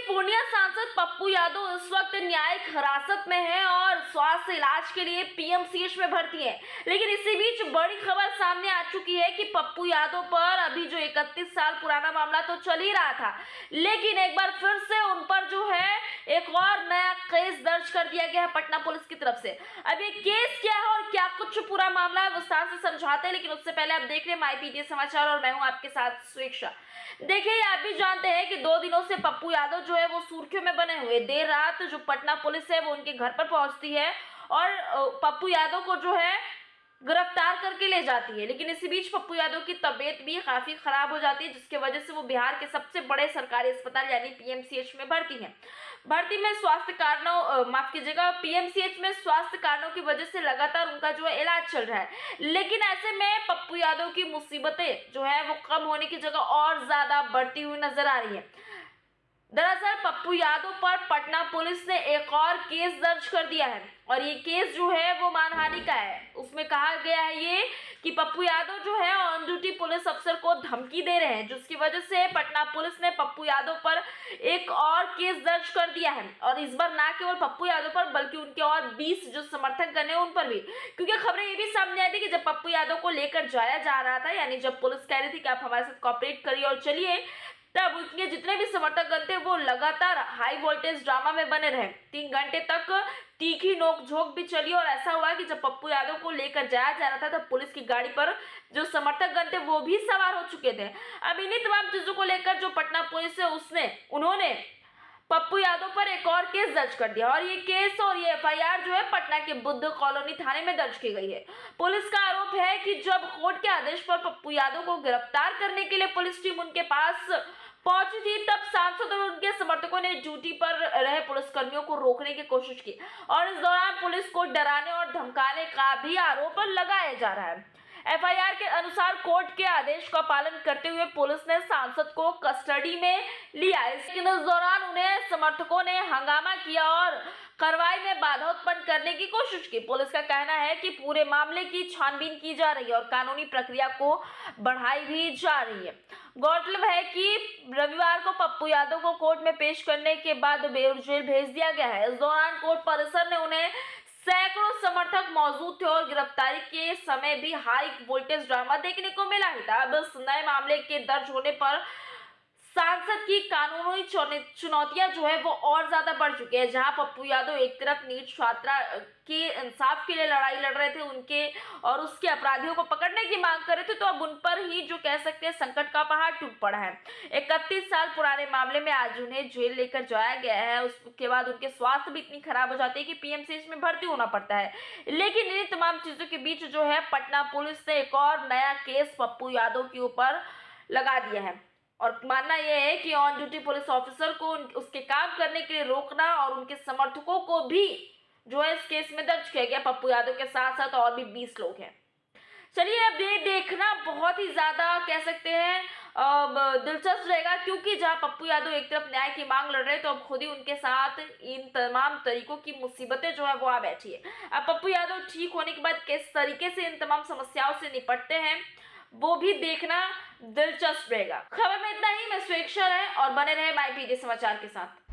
पूर्णिया सांसद पप्पू यादव इस वक्त न्यायिक हिरासत में है और स्वास्थ्य इलाज के लिए पीएमसीएच में भर्ती है। लेकिन इसी बीच बड़ी खबर सामने आ चुकी है कि पप्पू यादव पर अभी जो 31 साल पुराना मामला तो चल ही रहा था, लेकिन एक बार फिर से उन पर जो है एक और नया केस दर्ज कर दिया गया है पटना पुलिस की तरफ से। अब ये केस क्या है और क्या कुछ पूरा मामला विस्तार से समझाते हैं, लेकिन उससे पहले आप देख रहे हैं माईपीटी समाचार और मैं हूं आपके साथ स्वेच्छा। देखिए, आप भी जानते हैं कि 2 दिनों से पप्पू यादव जो है वो सुर्खियों में बने हुए। देर रात जो पटना पुलिस है वो उनके घर पर पहुंचती है और पप्पू यादव को जो है गिरफ्तार करके ले जाती है। लेकिन इसी बीच पप्पू यादव की तबीयत भी काफी खराब हो जाती है, जिसके वजह से वो बिहार के सबसे बड़े सरकारी अस्पताल यानी पीएमसीएच में भर्ती है। भर्ती में स्वास्थ्य कारणों माफ कीजिएगा पीएमसीएच में स्वास्थ्य कारणों की वजह से लगातार उनका जो है इलाज चल रहा है। लेकिन ऐसे में पप्पू यादव की मुसीबतें जो है वो कम होने की जगह और ज्यादा बढ़ती हुई नजर आ रही है। दरअसल पप्पू यादव पर पटना पुलिस ने एक और केस दर्ज कर दिया है और ये केस जो है वो मानहानि का है। उसमें कहा गया है ये कि पप्पू यादव जो है ऑन ड्यूटी पुलिस अफसर को धमकी दे रहे हैं, जिसकी वजह से पटना पुलिस ने पप्पू यादव पर एक और केस दर्ज कर दिया है। और इस बार ना केवल पप्पू यादव पर बल्कि उनके और 20 जो समर्थक गण हैं उन पर भी, क्योंकि खबरें ये भी सामने आई थी कि जब पप्पू यादव को लेकर जाया जा रहा था, यानी जब पुलिस कह रही थी कि आप हमारे साथ कॉपरेट करिए और चलिए, तब उनके जितने भी समर्थक गण थे वो लगातार हाई वोल्टेज ड्रामा में बने रहे। 3 घंटे तक तीखी नोकझोंक भी चली और ऐसा हुआ कि जब पप्पू यादव को लेकर जाया जा रहा था तब पुलिस की गाड़ी पर जो समर्थक गण थे वो भी सवार हो चुके थे। अब इन्हीं तमाम चीजों को लेकर जो पटना पुलिस है उन्होंने पप्पू यादव पर एक और केस दर्ज कर दिया और ये केस और ये एफआईआर जो है पटना के बुद्ध कॉलोनी थाने में दर्ज की गई है। पुलिस का आरोप है कि जब कोर्ट के आदेश पर पप्पू यादव को गिरफ्तार करने के लिए पुलिस टीम उनके पास पहुंची थी, तब सांसद और उनके समर्थकों ने ड्यूटी पर रहे पुलिसकर्मियों को रोकने की कोशिश की और इस दौरान पुलिस को डराने और धमकाने का भी आरोप लगाया जा रहा है। एफआईआर के अनुसार कोर्ट के आदेश का पालन करते हुए पुलिस ने सांसद को कस्टडी में लिया, लेकिन इस दौरान उन्हें समर्थकों ने हंगामा किया और कार्रवाई में बाधा उत्पन्न करने की कोशिश की। पुलिस का कहना है कि पूरे मामले की छानबीन की जा रही है और कानूनी प्रक्रिया को बढ़ाई भी जा रही है। गौरतलब है कि रविवार को पप्पू यादव को कोर्ट में पेश करने के बाद बेऊर जेल भेज दिया गया है। इस दौरान कोर्ट परिसर ने उन्हें सैकड़ों समर्थक मौजूद थे और गिरफ्तारी के समय भी हाई वोल्टेज ड्रामा देखने को मिला ही था। अब इस नए मामले के दर्ज होने पर सांसद की कानूनी चुनौतियां जो है वो और ज्यादा बढ़ चुकी है। जहां पप्पू यादव एक तरफ नीट छात्रा के इंसाफ के लिए लड़ाई लड़ रहे थे उनके और उसके अपराधियों को पकड़ने की मांग कर रहे थे, तो अब उन पर ही जो कह सकते हैं संकट का पहाड़ टूट पड़ा है। 31 साल पुराने मामले में आज उन्हें जेल लेकर जाया गया है। उसके बाद उनके स्वास्थ्य भी इतनी खराब हो जाती है कि पीएमसीएच में भर्ती होना पड़ता है। लेकिन इन तमाम चीजों के बीच जो है पटना पुलिस ने एक और नया केस पप्पू यादव के ऊपर लगा दिया है और मानना यह है कि ऑन ड्यूटी पुलिस ऑफिसर को उसके काम करने के लिए रोकना और उनके समर्थकों को भी जो है इस केस में दर्ज किया गया। पप्पू यादव के साथ साथ और भी 20 लोग हैं। चलिए, अब ये देखना बहुत ही ज्यादा कह सकते हैं दिलचस्प रहेगा, क्योंकि जहां पप्पू यादव एक तरफ न्याय की मांग लड़ रहे हैं तो अब खुद ही उनके साथ इन तमाम तरीकों की मुसीबतें जो है वो आ बैठी है। अब पप्पू यादव ठीक होने के बाद किस तरीके से इन तमाम समस्याओं से निपटते हैं वो भी देखना दिलचस्प रहेगा। खबर में इतना ही। मैं स्वेच्छा है और बने रहे माईपीटी समाचार के साथ।